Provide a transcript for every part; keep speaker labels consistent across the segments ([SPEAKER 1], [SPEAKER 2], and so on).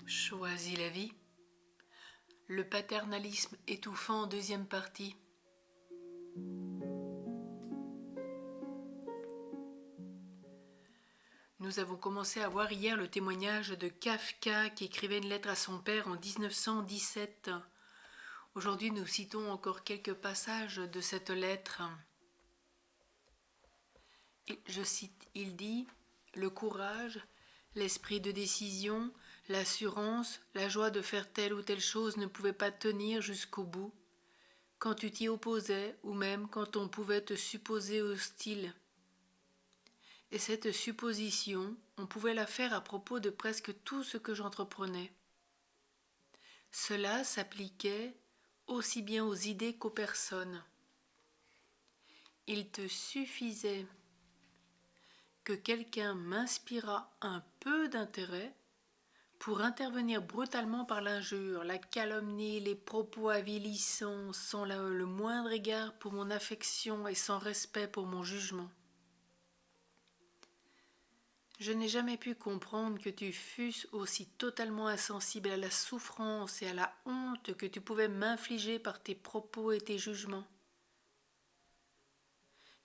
[SPEAKER 1] Choisis la vie. Le paternalisme étouffant, deuxième partie. Nous avons commencé à voir hier le témoignage de Kafka qui écrivait une lettre à son père en 1917. Aujourd'hui, nous citons encore quelques passages de cette lettre. Je cite, il dit « Le courage, l'esprit de décision, l'assurance, la joie de faire telle ou telle chose ne pouvaient pas tenir jusqu'au bout, quand tu t'y opposais ou même quand on pouvait te supposer hostile. Et cette supposition, on pouvait la faire à propos de presque tout ce que j'entreprenais. Cela s'appliquait aussi bien aux idées qu'aux personnes. Il te suffisait que quelqu'un m'inspirât un peu d'intérêt pour intervenir brutalement par l'injure, la calomnie, les propos avilissants, sans le moindre égard pour mon affection et sans respect pour mon jugement. Je n'ai jamais pu comprendre que tu fusses aussi totalement insensible à la souffrance et à la honte que tu pouvais m'infliger par tes propos et tes jugements.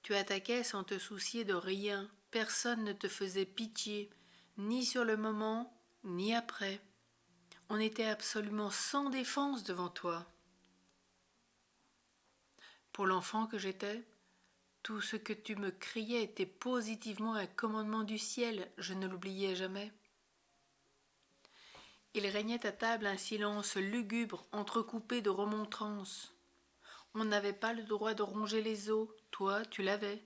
[SPEAKER 1] Tu attaquais sans te soucier de rien, personne ne te faisait pitié, ni sur le moment, ni après. On était absolument sans défense devant toi. Pour l'enfant que j'étais, tout ce que tu me criais était positivement un commandement du ciel, je ne l'oubliais jamais. Il régnait à table un silence lugubre, entrecoupé de remontrances. On n'avait pas le droit de ronger les os, toi tu l'avais.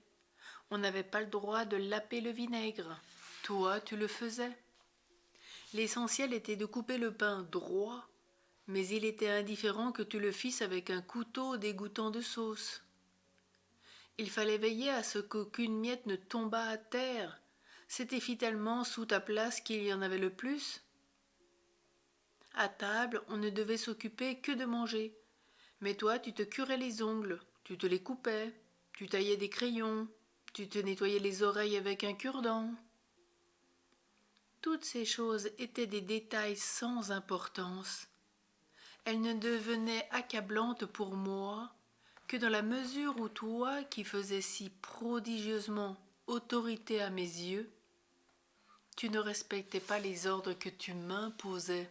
[SPEAKER 1] On n'avait pas le droit de laper le vinaigre, toi tu le faisais. L'essentiel était de couper le pain droit, mais il était indifférent que tu le fisses avec un couteau dégoûtant de sauce. Il fallait veiller à ce qu'aucune miette ne tombât à terre. C'était tellement sous ta place qu'il y en avait le plus. À table, on ne devait s'occuper que de manger. Mais toi, tu te curais les ongles, tu te les coupais, tu taillais des crayons, tu te nettoyais les oreilles avec un cure-dent. Toutes ces choses étaient des détails sans importance. Elles ne devenaient accablantes pour moi que dans la mesure où toi, qui faisais si prodigieusement autorité à mes yeux, tu ne respectais pas les ordres que tu m'imposais.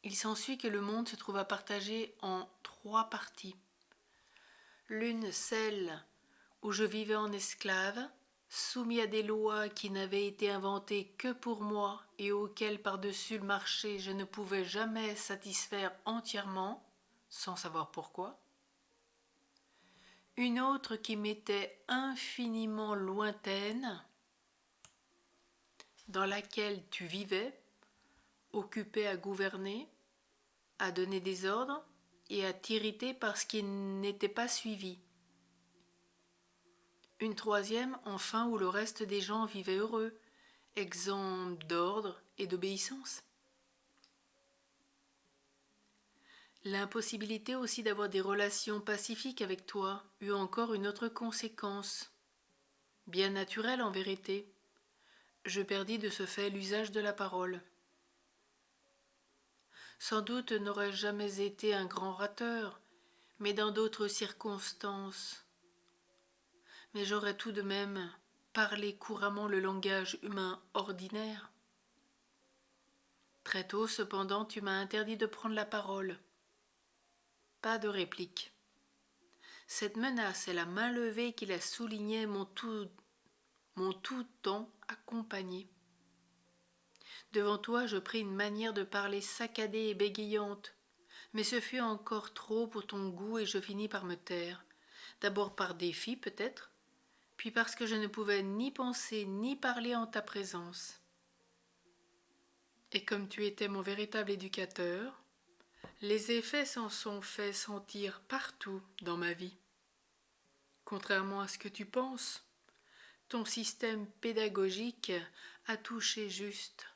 [SPEAKER 1] Il s'ensuit que le monde se trouva partagé en 3 parties. L'une, celle où je vivais en esclave, soumis à des lois qui n'avaient été inventées que pour moi et auxquelles par-dessus le marché je ne pouvais jamais satisfaire entièrement, sans savoir pourquoi. Une autre qui m'était infiniment lointaine, dans laquelle tu vivais, occupé à gouverner, à donner des ordres et à t'irriter parce qu'ils n'étaient pas suivis. Une troisième, enfin, où le reste des gens vivaient heureux, exempts d'ordre et d'obéissance. L'impossibilité aussi d'avoir des relations pacifiques avec toi eut encore une autre conséquence, bien naturelle en vérité. Je perdis de ce fait l'usage de la parole. Sans doute n'aurais-je jamais été un grand orateur, mais dans d'autres circonstances. Mais j'aurais tout de même parlé couramment le langage humain ordinaire. Très tôt, cependant, tu m'as interdit de prendre la parole. Pas de réplique. Cette menace et la main levée qui la soulignait m'ont tout temps accompagné. Devant toi, je pris une manière de parler saccadée et bégayante, mais ce fut encore trop pour ton goût et je finis par me taire. D'abord par défi peut-être, puis parce que je ne pouvais ni penser ni parler en ta présence. Et comme tu étais mon véritable éducateur, les effets s'en sont fait sentir partout dans ma vie. Contrairement à ce que tu penses, ton système pédagogique a touché juste.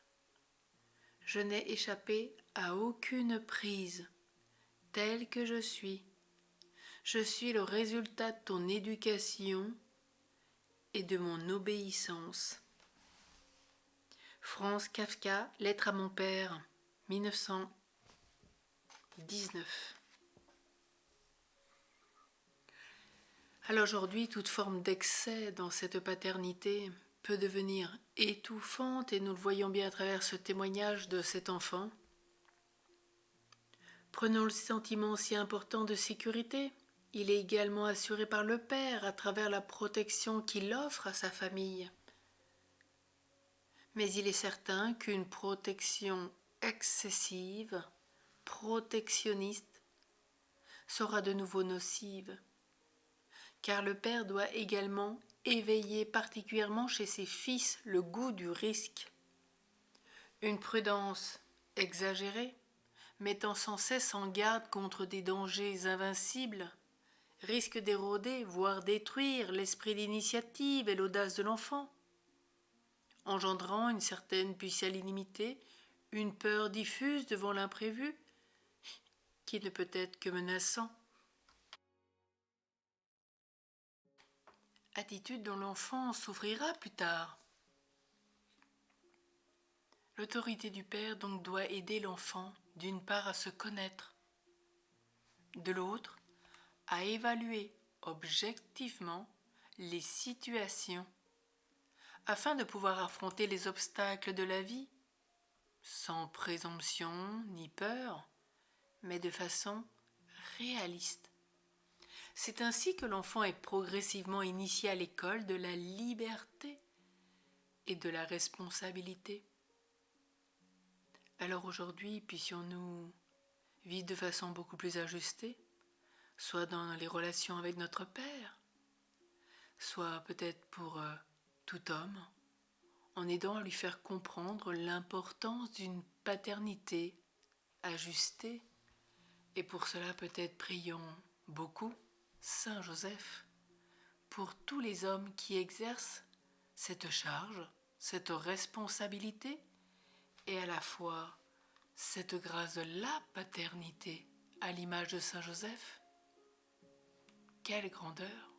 [SPEAKER 1] Je n'ai échappé à aucune prise, telle que je suis. Je suis le résultat de ton éducation et de mon obéissance. Franz Kafka, Lettre à mon père, 1919. Alors aujourd'hui, toute forme d'excès dans cette paternité peut devenir étouffante et nous le voyons bien à travers ce témoignage de cet enfant. Prenons le sentiment si important de sécurité. Il est également assuré par le père à travers la protection qu'il offre à sa famille. Mais il est certain qu'une protection excessive, protectionniste, sera de nouveau nocive, car le père doit également éveiller particulièrement chez ses fils le goût du risque. Une prudence exagérée, mettant sans cesse en garde contre des dangers invincibles, risque d'éroder, voire détruire l'esprit d'initiative et l'audace de l'enfant, engendrant une certaine pusillanimité, une peur diffuse devant l'imprévu, qui ne peut être que menaçant. Attitude dont l'enfant souffrira plus tard. L'autorité du père donc doit aider l'enfant, d'une part, à se connaître, de l'autre, à évaluer objectivement les situations afin de pouvoir affronter les obstacles de la vie sans présomption ni peur, mais de façon réaliste. C'est ainsi que l'enfant est progressivement initié à l'école de la liberté et de la responsabilité. Alors aujourd'hui, puissions-nous vivre de façon beaucoup plus ajustée, soit dans les relations avec notre Père, soit peut-être pour tout homme, en aidant à lui faire comprendre l'importance d'une paternité ajustée. Et pour cela, peut-être prions beaucoup Saint Joseph pour tous les hommes qui exercent cette charge, cette responsabilité et à la fois cette grâce de la paternité à l'image de Saint Joseph. Quelle grandeur!